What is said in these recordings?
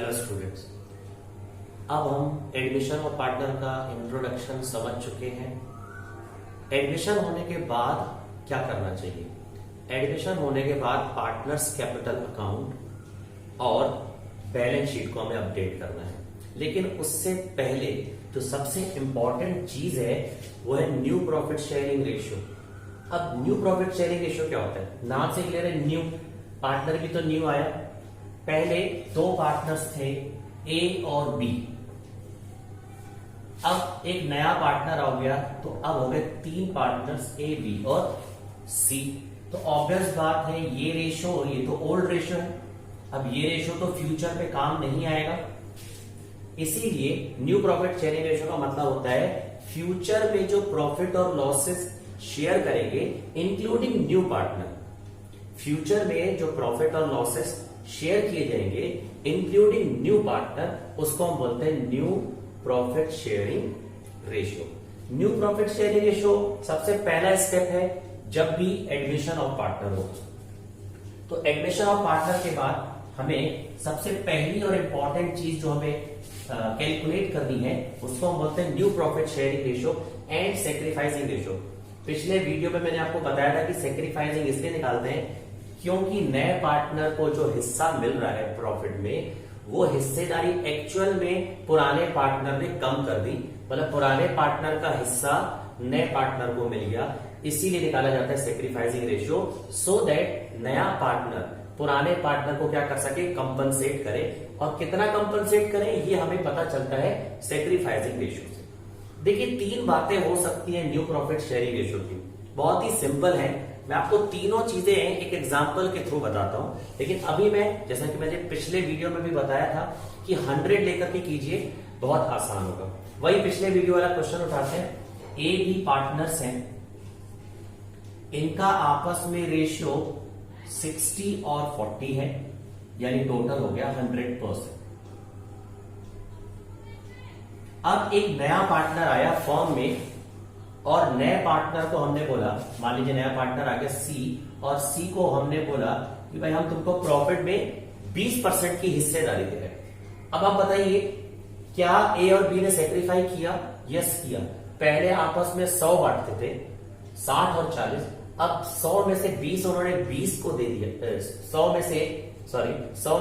Hello students, अब हम admission और पार्टनर का इंट्रोडक्शन समझ चुके हैं। एडमिशन होने के बाद क्या करना चाहिए? एडमिशन होने के बाद पार्टनर्स कैपिटल अकाउंट और बैलेंस शीट को हमें अपडेट करना है, लेकिन उससे पहले जो सबसे इंपॉर्टेंट चीज है वो है न्यू प्रॉफिट शेयरिंग रेशियो। अब न्यू प्रॉफिट शेयरिंग रेशियो क्या होता है? नाम से क्लियर है, न्यू पार्टनर भी तो न्यू आया। पहले दो पार्टनर्स थे ए और बी, अब एक नया पार्टनर आ गया तो अब हो गए तीन पार्टनर्स ए बी और सी। तो ऑब्वियस बात है ये रेशो, ये तो ओल्ड रेशो है, अब ये रेशो तो फ्यूचर में काम नहीं आएगा। इसीलिए न्यू प्रॉफिट शेयरिंग रेशो का मतलब होता है फ्यूचर में जो प्रॉफिट और लॉसेस शेयर करेंगे इंक्लूडिंग न्यू पार्टनर, फ्यूचर में जो प्रॉफिट और लॉसेस शेयर किए जाएंगे इंक्लूडिंग न्यू पार्टनर, उसको हम बोलते हैं new profit sharing ratio. New profit sharing ratio सबसे पहला स्टेप है जब भी एडमिशन ऑफ पार्टनर हो। तो एडमिशन ऑफ पार्टनर के बाद हमें सबसे पहली और इंपॉर्टेंट चीज जो हमें कैलकुलेट करनी है उसको हम बोलते हैं new profit sharing ratio and sacrificing ratio. पिछले वीडियो में मैंने आपको बताया था कि सेक्रीफाइसिंग इसलिए निकालते हैं क्योंकि नए पार्टनर को जो हिस्सा मिल रहा है प्रॉफिट में, वो हिस्सेदारी एक्चुअल में पुराने पार्टनर ने कम कर दी, मतलब पुराने पार्टनर का हिस्सा नए पार्टनर को मिल गया, इसीलिए निकाला जाता है सेक्रीफाइसिंग रेशियो, सो दैट नया पार्टनर पुराने पार्टनर को क्या कर सके, कंपनसेट करे। और कितना कंपनसेट करे ये हमें पता चलता है सेक्रीफाइसिंग रेशियो से। देखिए तीन बातें हो सकती है न्यू प्रॉफिट शेयरिंग रेशियो की, बहुत ही सिंपल है। मैं आपको तीनों चीजें एक एग्जांपल के थ्रू बताता हूं, लेकिन अभी मैं जैसा कि मैंने पिछले वीडियो में भी बताया था कि 100 लेकर के कीजिए, बहुत आसान होगा। वही पिछले वीडियो वाला क्वेश्चन उठाते हैं। ए बी पार्टनर्स हैं, इनका आपस में रेशियो 60 और 40 है, यानी टोटल हो गया 100%। अब एक नया पार्टनर आया फर्म में और नए पार्टनर को हमने बोला, मान लीजिए नया पार्टनर आ गया सी, और सी को हमने बोला कि भाई हम तुमको प्रॉफिट में 20% की हिस्सेदारी दे रहे हैं। अब आप बताइए क्या ए और बी ने सेक्रीफाई किया? यस किया। पहले आपस में 100 बांटते थे, 60 और 40। अब 100 में से 20 उन्होंने 20 को दे दिया, 100 में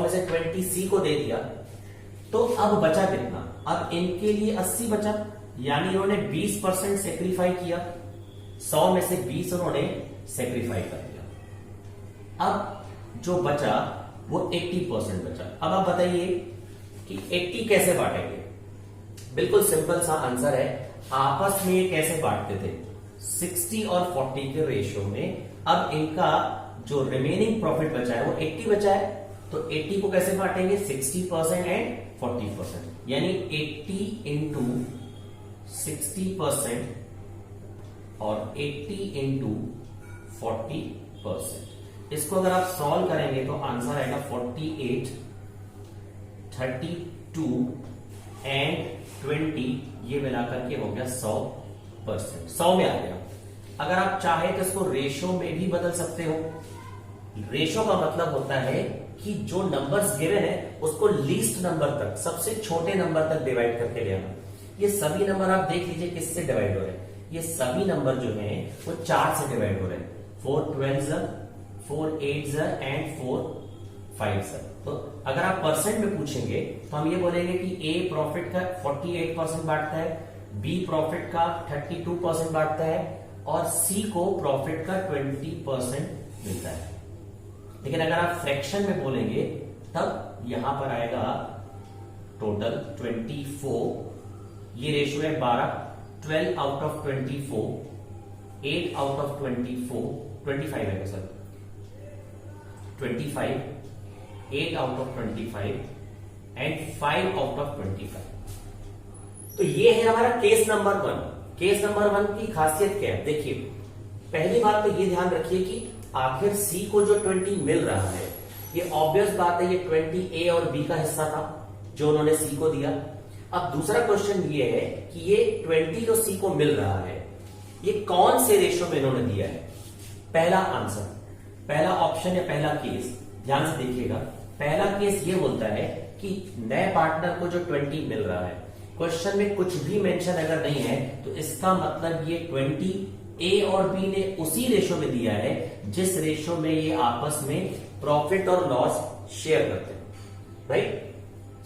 से 20 सी को दे दिया, तो अब बचा कितना? अब इनके लिए 80 बचा, यानी इन्होंने 20% सेक्रीफाई किया, 100 में से 20 उन्होंने सेक्रीफाई कर दिया। अब जो बचा वो 80% बचा। अब आप बताइए कि 80 कैसे बांटेंगे? बिल्कुल सिंपल सा आंसर है, आपस में ये कैसे बांटते थे? 60 और 40 के रेशियो में। अब इनका जो रिमेनिंग प्रॉफिट बचा है वो 80 बचा है, तो 80 को कैसे बांटेंगे? 60% एंड 40%, यानी 80 इंटू 60% और 80 इंटू 40%। इसको अगर आप सॉल्व करेंगे तो आंसर आएगा 48, 32 एंड 20, ये मिलाकर के हो गया 100%। 100 में आ गया। अगर आप चाहे तो इसको रेशो में भी बदल सकते हो। रेशो का मतलब होता है कि जो नंबर्स गिवन है उसको लीस्ट नंबर तक, सबसे छोटे नंबर तक डिवाइड करके ले आना। ये सभी नंबर आप देख लीजिए किससे डिवाइड हो रहे हैं। ये सभी नंबर जो हैं वो 4 से डिवाइड हो रहे हैं, 4 12 4 8 एंड 4 5। तो अगर आप परसेंट में पूछेंगे तो हम ये बोलेंगे कि ए प्रॉफिट का 48% बांटता है, बी प्रॉफिट का 32% बांटता है और सी को प्रॉफिट का 20% मिलता है। लेकिन अगर आप फ्रैक्शन में बोलेंगे तब यहां पर आएगा टोटल 24, ये रेशियो है 12, 12 आउट ऑफ 24, 8 आउट ऑफ 24, 25 है sir, 25, 8 out of 25 and 5 out of 25। तो ये है हमारा केस नंबर 1। केस नंबर 1 की खासियत क्या है? देखिए पहली बात तो ये ध्यान रखिए कि आखिर सी को जो 20 मिल रहा है, ये ऑब्वियस बात है ये 20 ए और बी का हिस्सा था जो उन्होंने सी को दिया। अब दूसरा क्वेश्चन ये है कि ये 20 जो सी को मिल रहा है ये कौन से रेशियो में इन्होंने दिया है? पहला आंसर, पहला ऑप्शन या पहला केस ध्यान से देखिएगा। पहला केस ये बोलता है कि नए पार्टनर को जो 20 मिल रहा है, क्वेश्चन में कुछ भी मेंशन अगर नहीं है तो इसका मतलब ये 20 ए और बी ने उसी रेशो में दिया है जिस रेशो में ये आपस में प्रॉफिट और लॉस शेयर करते हैं, राइट।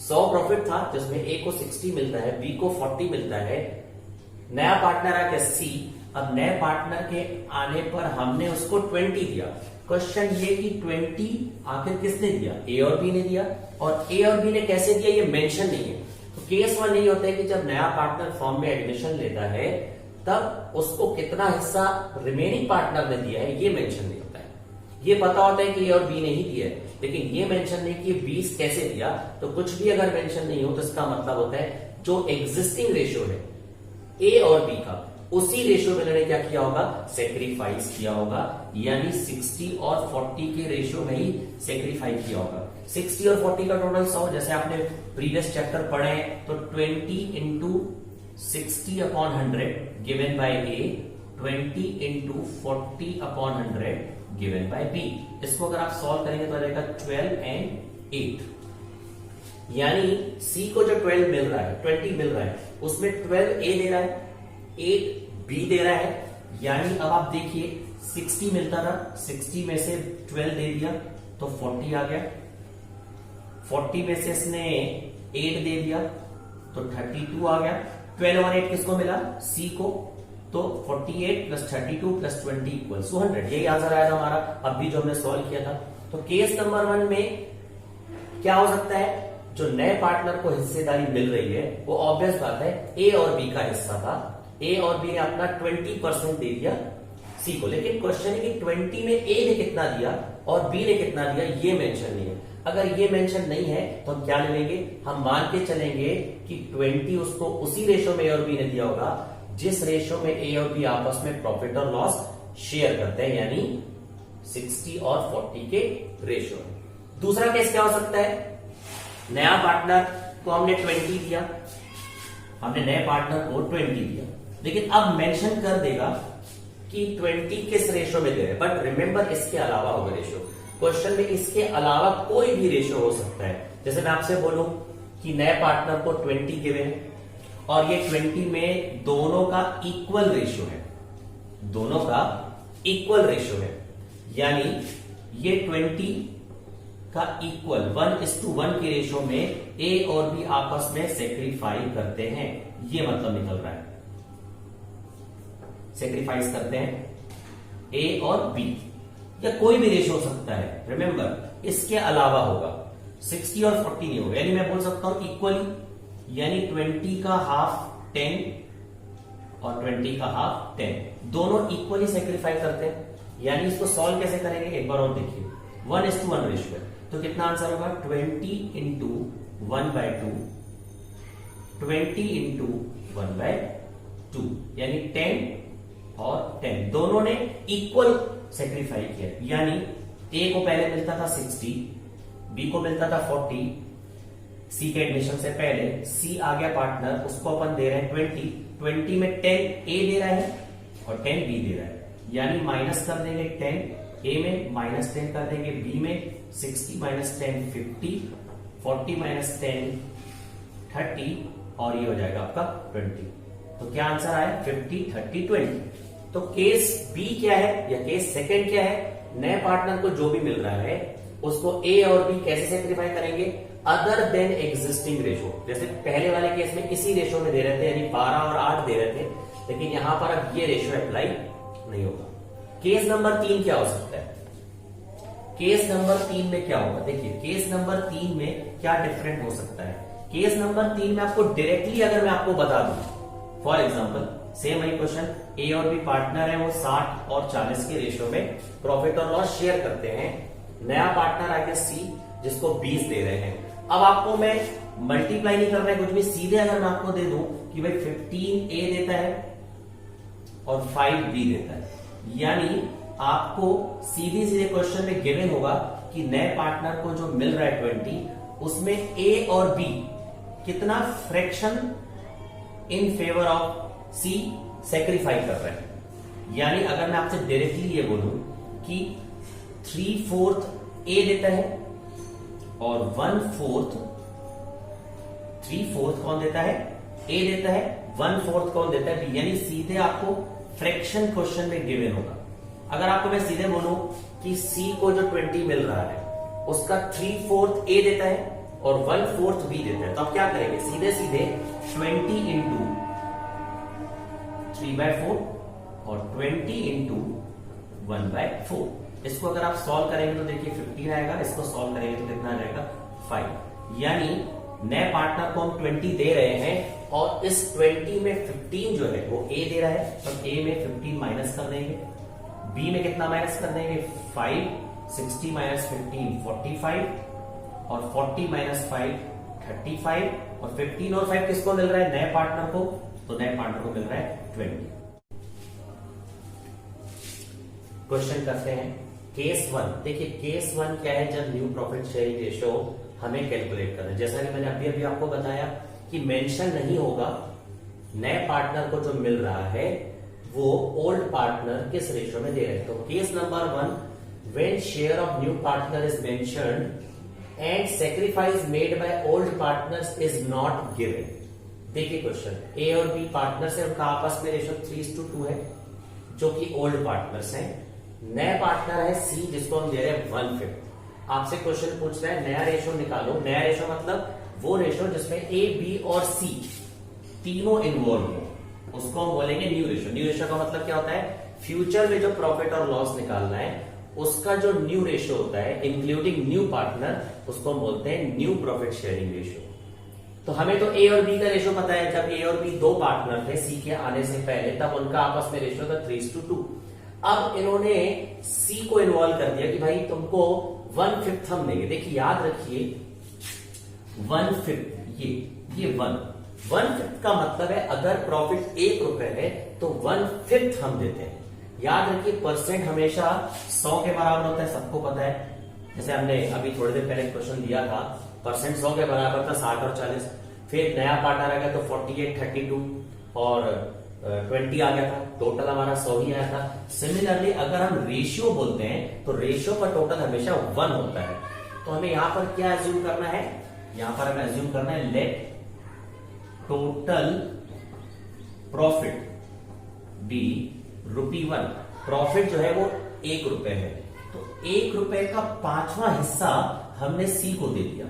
100 प्रॉफिट था जिसमें ए को 60 मिलता है, बी को 40 मिलता है। नया पार्टनर आ गया सी, अब नए पार्टनर के आने पर हमने उसको 20 दिया। क्वेश्चन ये कि 20 आखिर किसने दिया, ए और बी ने दिया, और ए और बी ने कैसे दिया ये मेंशन नहीं है। तो केस 1 यही होता है कि जब नया पार्टनर फॉर्म में एडमिशन लेता है तब उसको कितना हिस्सा रिमेनिंग पार्टनर ने दिया है ये मेंशन नहीं होता है। ये पता होता है कि ए और बी ने ही दिया है, लेकिन ये मेंशन नहीं कि 20 कैसे दिया। तो कुछ भी अगर मेंशन नहीं हो तो इसका मतलब होता है जो एग्जिस्टिंग रेशियो है ए और बी का, उसी रेशियो में इन्होंने क्या किया होगा, सेक्रीफाइस किया होगा, यानी 60 और 40 के रेशियो में ही सेक्रीफाइस किया होगा। 60 और 40 का टोटल 100, जैसे आपने प्रीवियस चैप्टर पढ़े हैं, तो 20 into 60 upon 100 given by A, 20 into 40 upon 100 given by B. इसको अगर आप सॉल्व करेंगे तो आ जाएगा 12 एंड 8, यानी सी को जो 12 मिल रहा है, 20 मिल रहा है, उसमें 12 ए दे रहा है, 8 बी दे रहा है। यानी अब आप देखिए 60 मिलता था, 60 में से 12 दे दिया तो 40 आ गया, 40 में से इसने 8 दे दिया तो 32 आ गया। 12 और 8 किसको मिला, सी को, तो 48 प्लस 32 प्लस 20 इक्वल्स 100। यही आंसर आया था हमारा अभी जो हमने सॉल्व किया था। तो केस नंबर 1 में क्या हो सकता है, जो नए पार्टनर को हिस्सेदारी मिल रही है वो ऑब्वियस बात है ए और बी का हिस्सा था, ए और बी ने अपना 20% दे दिया सी को। लेकिन क्वेश्चन है कि 20 में ए ने कितना दिया और बी ने कितना दिया, ये मेंशन नहीं है। अगर ये मेंशन नहीं है तो हम क्या लेंगे, हम मान के चलेंगे कि 20 उसको उसी रेशो में ए और बी ने दिया होगा जिस रेशो में ए और बी आपस में प्रॉफिट और लॉस शेयर करते हैं, यानी 60 और 40 के रेशो। दूसरा केस क्या हो सकता है, नया पार्टनर को हमने 20 दिया, हमने नए पार्टनर को 20 दिया, लेकिन अब मेंशन कर देगा कि 20 किस रेशो में दे रहे हैं। बट रिमेंबर इसके अलावा होगा रेशो, क्वेश्चन में इसके अलावा कोई भी रेशो हो सकता है। जैसे मैं आपसे बोलूं कि नए पार्टनर को 20 गिवन है और ये 20 में दोनों का इक्वल रेशो है, दोनों का इक्वल रेशो है, यानी ये 20 का इक्वल 1:1 के रेशो में ए और बी आपस में सेक्रीफाइस करते हैं, ये मतलब निकल रहा है, सेक्रीफाइस करते हैं ए और बी, या कोई भी रेशो हो सकता है। रिमेंबर इसके अलावा होगा, 60 और 40 नहीं होगा। यानी मैं बोल सकता हूं इक्वली, यानी 20 का हाफ 10 और 20 का हाफ 10, दोनों इक्वली सेक्रीफाइस करते हैं। यानी इसको सॉल्व कैसे करेंगे एक बार और देखिए, 1:1 रेशो है, तो कितना आंसर होगा, 20 इंटू 1/2, 20 इंटू 1/2, यानी 10 और 10 दोनों ने इक्वल सेक्रीफाइस किया। यानी ए को पहले मिलता था 60, बी को मिलता था 40, सी के एडमिशन से पहले, सी आ गया पार्टनर, उसको अपन दे रहे हैं 20 में 10 ए दे रहा है और 10 बी दे रहा है, यानी माइनस कर देंगे 10 ए में, माइनस 10 कर देंगे बी में, 60 माइनस 10 50, 40 माइनस 10 30, और ये हो जाएगा आपका 20। तो क्या आंसर आया, 50 30 20। तो केस बी क्या है या केस सेकंड क्या है, नए पार्टनर को जो भी मिल रहा है उसको ए और बी कैसे सेक्रीफाई करेंगे, अदर देन एग्जिस्टिंग रेशो। जैसे पहले वाले केस में इसी रेशो में दे रहे थे, यानी 12 और 8 दे रहे थे, लेकिन यहां पर अब ये रेशो अप्लाई नहीं होगा। केस नंबर 3 क्या हो सकता है, केस नंबर 3 में क्या होगा, देखिए केस नंबर 3 में क्या डिफरेंट हो सकता है। केस नंबर 3 में आपको डायरेक्टली अगर मैं आपको बता दूं, फॉर एग्जांपल सेम वही क्वेश्चन, ए और बी पार्टनर है, वो 60 और 40 के रेशियो में प्रॉफिट और लॉस शेयर करते हैं। नया पार्टनर आ गया सी, जिसको 20 दे रहे हैं। अब आपको मैं मल्टीप्लाई नहीं करना है कुछ भी, सीधे अगर मैं आपको दे दूं कि भाई 15 ए देता है और 5 बी देता है, यानी आपको सीधे सीधे क्वेश्चन में गिवन होगा कि नए पार्टनर को जो मिल रहा है 20, उसमें ए और बी कितना fraction in favour of C sacrifice कर रहे हैं। यानी अगर मैं आपसे डायरेक्टली ये बोलूं कि 3/4 ए देता है और 1/4 3/4 कौन देता है? ए देता है। 1/4 कौन देता है? बी। यानी सीधे आपको फ्रैक्शन क्वेश्चन में गिवन होगा। अगर आपको मैं सीधे बोलूं कि सी को जो 20 मिल रहा है उसका 3/4 ए देता है और 1/4 बी देता है, तो आप क्या करेंगे? सीधे सीधे 20 इंटू 3/4 और 20 इंटू 1/4। इसको अगर आप सॉल्व करेंगे तो देखिए 15 आएगा, इसको सॉल्व करेंगे तो कितना रहेगा? 5। यानी नए पार्टनर को हम 20 दे रहे हैं और इस 20 में 15 जो है वो ए दे रहा है, तो ए में 15 माइनस कर देंगे, बी में कितना माइनस कर देंगे? 5। 60 माइनस 15 45 और 40 माइनस 5 35 और 15 और 5 किसको मिल रहा है? नए पार्टनर को। तो नए पार्टनर को मिल रहा है 20। क्वेश्चन करते हैं केस 1। देखिए केस 1 क्या है? जब न्यू प्रॉफिट शेयरिंग रेशियो हमें कैलकुलेट करना है। जैसा कि मैंने अभी अभी आपको बताया कि मेंशन नहीं होगा नए पार्टनर को जो मिल रहा है वो ओल्ड पार्टनर किस रेशियो में दे रहे हैं। तो case number 1, when share of new partner is mentioned and sacrifice made by old partners is not given. देखिए क्वेश्चन, ए और बी पार्टनर्स है, उनका आपस में रेशियो 3:2 है जो कि ओल्ड पार्टनर्स हैं। नया पार्टनर है सी जिसको हम दे रहे हैं 1/5। आपसे क्वेश्चन पूछ रहा है नया रेशियो निकालो। नया रेशियो मतलब वो रेशियो जिसमें ए बी और सी तीनों इन्वॉल्व हो, उसको हम बोलेंगे न्यू रेशियो। न्यू रेशियो का मतलब क्या होता है? फ्यूचर में जो प्रॉफिट और लॉस निकालना है उसका जो न्यू रेशियो होता है इंक्लूडिंग न्यू पार्टनर, उसको हम बोलते हैं न्यू प्रॉफिट शेयरिंग रेशियो। तो हमें तो ए और बी का रेशियो पता है। जब ए और बी दो पार्टनर थे सी के आने से पहले, तब उनका आपस में रेशियो था 3:2। अब इन्होंने सी को इन्वॉल्व कर दिया कि भाई तुमको 1/5 हम देंगे। देखिए याद रखिए 1/5 ये 1/5 का मतलब है अगर प्रॉफिट 1 रुपए है तो 1/5 हम देते हैं। याद रखिए परसेंट हमेशा 100 के बराबर होता है, सबको पता है। जैसे हमने अभी थोड़ी देर पहले क्वेश्चन दिया था, परसेंट 100 के बराबर था 60 और 40। फिर नया पार्टनर आ गया तो 48 32 और 20 आ गया था, टोटल हमारा 100 ही आया था। सिमिलरली अगर हम रेशियो बोलते हैं तो रेशियो का टोटल हमेशा 1 होता है। तो हमें यहां पर क्या एज्यूम करना है? यहां पर हमें एज्यूम करना है let total profit be ₹1। Profit जो है वो 1 रुपए है, तो 1 रुपए का 5वां हिस्सा हमने सी को दे दिया।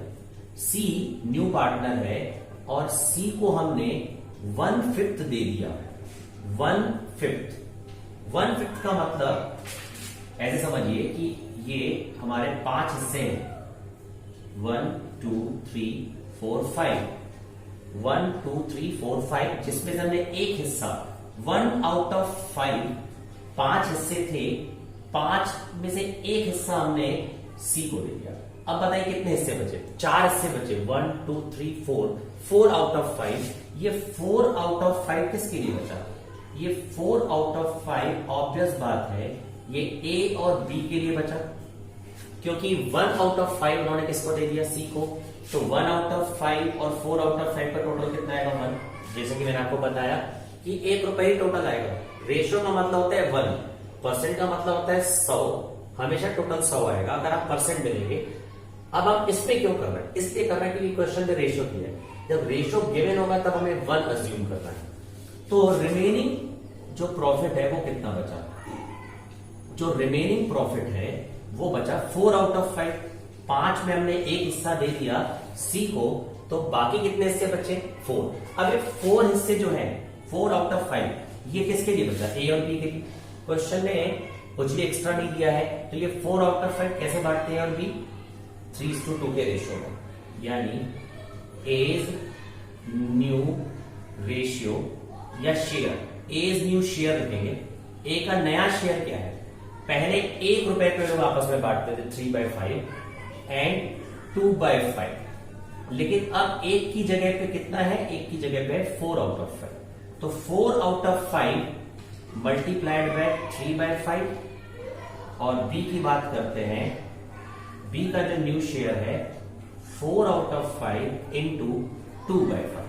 सी न्यू पार्टनर है और सी को हमने 1/5 दे दिया। 1/5 का मतलब ऐसे समझिए कि ये हमारे 5 हिस्से हैं, 1 2 3 4 5, 1 2 3 4 5, जिसमें से हमने एक हिस्सा 1 आउट ऑफ 5, 5 हिस्से थे, 5 में से एक हिस्सा हमने सी को दे दिया। अब बताइए कितने हिस्से बचे? 4 हिस्से बचे, 1 2 3 4 आउट ऑफ 5। ये 4 आउट ऑफ 5 किसके लिए बचा? ये 4 आउट ऑफ 5 ऑब्वियस बात है ये ए और बी के लिए बचा, क्योंकि 1 आउट ऑफ 5 उन्होंने किसको दे दिया? सी को। तो 1 आउट ऑफ 5 और 4 आउट ऑफ 5 का टोटल कितना आएगा? 1। जैसे कि मैंने आपको बताया कि 1 रुपए ही टोटल आएगा। रेशियो का मतलब होता है 1, परसेंट का मतलब होता है 100, हमेशा टोटल 100 आएगा अगर आप परसेंट मिलेंगे। अब आप इसमें क्यों कर रहे हैं? इसलिए कर रहे हैं क्योंकि क्वेश्चन में रेशियो दिया है। जब रेशियो गिवन होगा तब हमें 1 अज्यूम करना है। तो रिमेनिंग जो प्रॉफिट है वो कितना बचा? जो रिमेनिंग प्रॉफिट है वो बचा 4 आउट ऑफ 5। 5 में हमने एक हिस्सा दे दिया सी को, तो बाकी कितने हिस्से बचे? 4। अब ये 4 हिस्से जो है 4 आउट ऑफ 5 ये किसके लिए बचा? ए और बी के लिए। क्वेश्चन ने कुछ भी एक्स्ट्रा नहीं दिया है, तो ये 4 आउट ऑफ 5 कैसे बांटते हैं? और बी 3:2 के रेशियो में, यानी एज न्यू रेशियो या शेयर। एज न्यू शेयर लिखेंगे। ए का नया शेयर क्या है? पहले 1 रुपए पे लोग आपस में बांटते थे 3/5 एंड 2/5, लेकिन अब 1 की जगह पे कितना है? 1 की जगह पे 4 आउट ऑफ 5। तो 4 आउट ऑफ 5 मल्टीप्लाइड बाय 3/5। और बी की बात करते हैं, बी का जो न्यू शेयर है 4 आउट ऑफ 5 इंटू 2/5।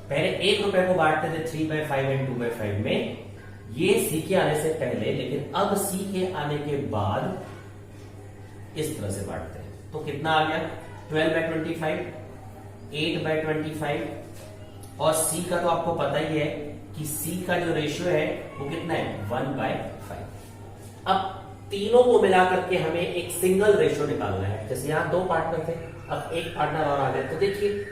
पहले 1 रुपए को बांटते थे 3/5 एंड 2/5 में, ये सी के आने से पहले, लेकिन अब सी के आने के बाद इस तरह से बांटते हैं। तो कितना आ गया? 12/25। 8/25 और C का तो आपको पता ही है कि C का जो रेशियो है वो कितना है 1/5। अब तीनों को मिला करके हमें एक सिंगल रेशियो निकालना है। जैसे यहां 2 पार्टनर थे, अब एक पार्टनर और आ गया, तो देखिए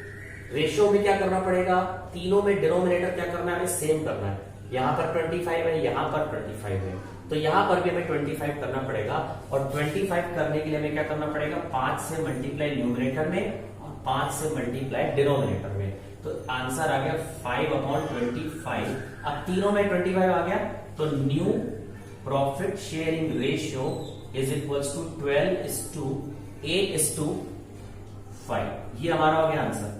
रेशियो में क्या करना पड़ेगा, तीनों में डिनोमिनेटर क्या करना है, हमें सेम करना है। यहां पर 25 है, यहां पर 25 है, तो यहां पर भी हमें 25 करना पड़ेगा। और 25 करने के लिए हमें क्या करना पड़ेगा, 5 से मल्टीप्लाई न्यूमरेटर में और 5 से मल्टीप्लाई डिनोमिनेटर में। तो आंसर आ गया 5/25। अब तीनों में 25 आ गया, तो new profit sharing ratio is equals to 12:8:5। ये हमारा हो गया आंसर।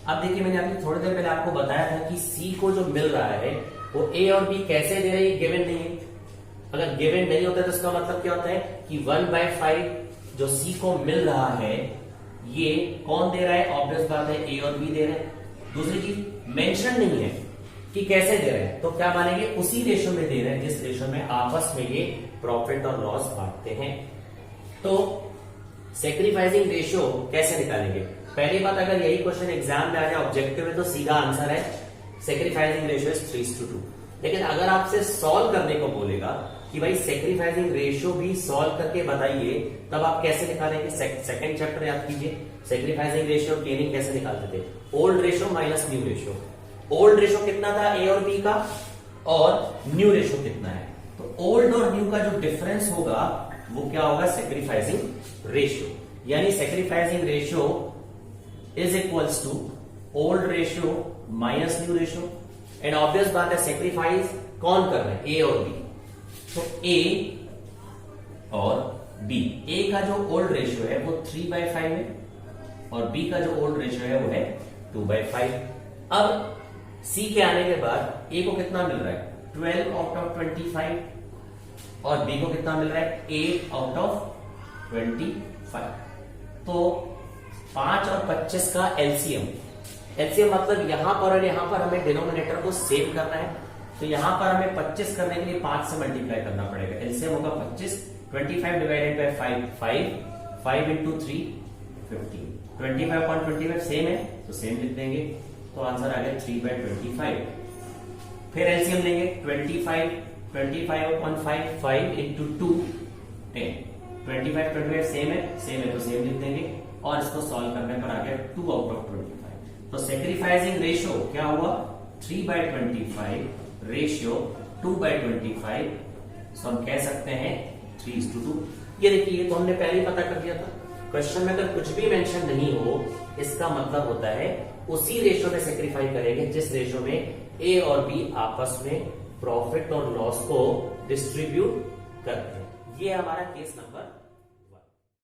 अब देखिए मैंने अभी थोड़ी देर पहले आपको बताया था कि सी को जो मिल रहा है वो ए और बी कैसे दे रहे हैं, गिवन नहीं है। अगर गिवन नहीं होता तो इसका मतलब क्या होता है कि 1/5 जो सी को मिल रहा है ये कौन दे रहा है, ऑब्वियस बात है ए और बी दे रहे हैं। दूसरी चीज मेंशन नहीं है कि कैसे दे रहे हैं, तो क्या मानेंगे उसी रेशो में दे रहे हैं जिस रेशो में आपस में ये प्रॉफिट और लॉस बांटते हैं। तो सेक्रीफाइसिंग रेशियो कैसे निकालेंगे, पहली बात अगर यही क्वेश्चन एग्जाम में आ जाए ऑब्जेक्टिव में तो सीधा आंसर है सेक्रीफाइसिंग रेशियो इज 3:2। लेकिन अगर आपसे सॉल्व करने को बोलेगा कि भाई सेक्रीफाइसिंग रेशियो भी सॉल्व करके बताइए, तब आप कैसे निकालेंगे। सेकंड चैप्टर याद कीजिए, सेक्रीफाइसिंग रेशियो गेनिंग कैसे निकालते थे, old ratio minus new ratio. Old ratio कितना था ए और बी का, और न्यू रेशियो कितना है, तो ओल्ड और न्यू का जो डिफरेंस होगा वो क्या होगा, सेक्रीफाइसिंग रेशियो। यानी sacrificing ratio is equals to old ratio minus new ratio. And obvious बात है सेक्रीफाइस कौन कर रहे हैं, ए और बी, तो ए और बी। ए का जो ओल्ड रेशियो है वो 3/5 है और बी का जो ओल्ड रेशियो है वो है 2/5। अब सी के आने के बाद ए को कितना मिल रहा है 12/25 और बी को कितना मिल रहा है 8/25। तो 5 और 25 का एलसीएम मतलब यहां पर और यहां पर हमें डिनोमिनेटर को सेव करना है, तो यहां पर हमें 25 करने के लिए 5 से मल्टीप्लाई करना पड़ेगा। एलसीएम होगा 25, 25 डिवाइडेड बाय 5 5 इंटू 3 15। 25/25 सेम है तो सेम लिख देंगे, तो आंसर आ गया 3/25। फिर एलसीएम लेंगे 25/5 5 इंटू 2 10। 25 सेम है तो सेम लिख देंगे, और इसको सॉल्व करने पर आ गया 2/25। तो सेक्रीफाइसिंग रेशियो क्या हुआ 3/25 रेशियो 2/25। तो हम कह सकते हैं 3:2। ये देखिए तो हमने पहले ही पता कर दिया था, क्वेश्चन में अगर कुछ भी मेंशन नहीं हो इसका मतलब होता है उसी रेशियो में सेक्रीफाई करेंगे जिस रेशियो में ए और बी आपस में प्रॉफिट और लॉस को डिस्ट्रीब्यूट करते हैं। ये हमारा केस नंबर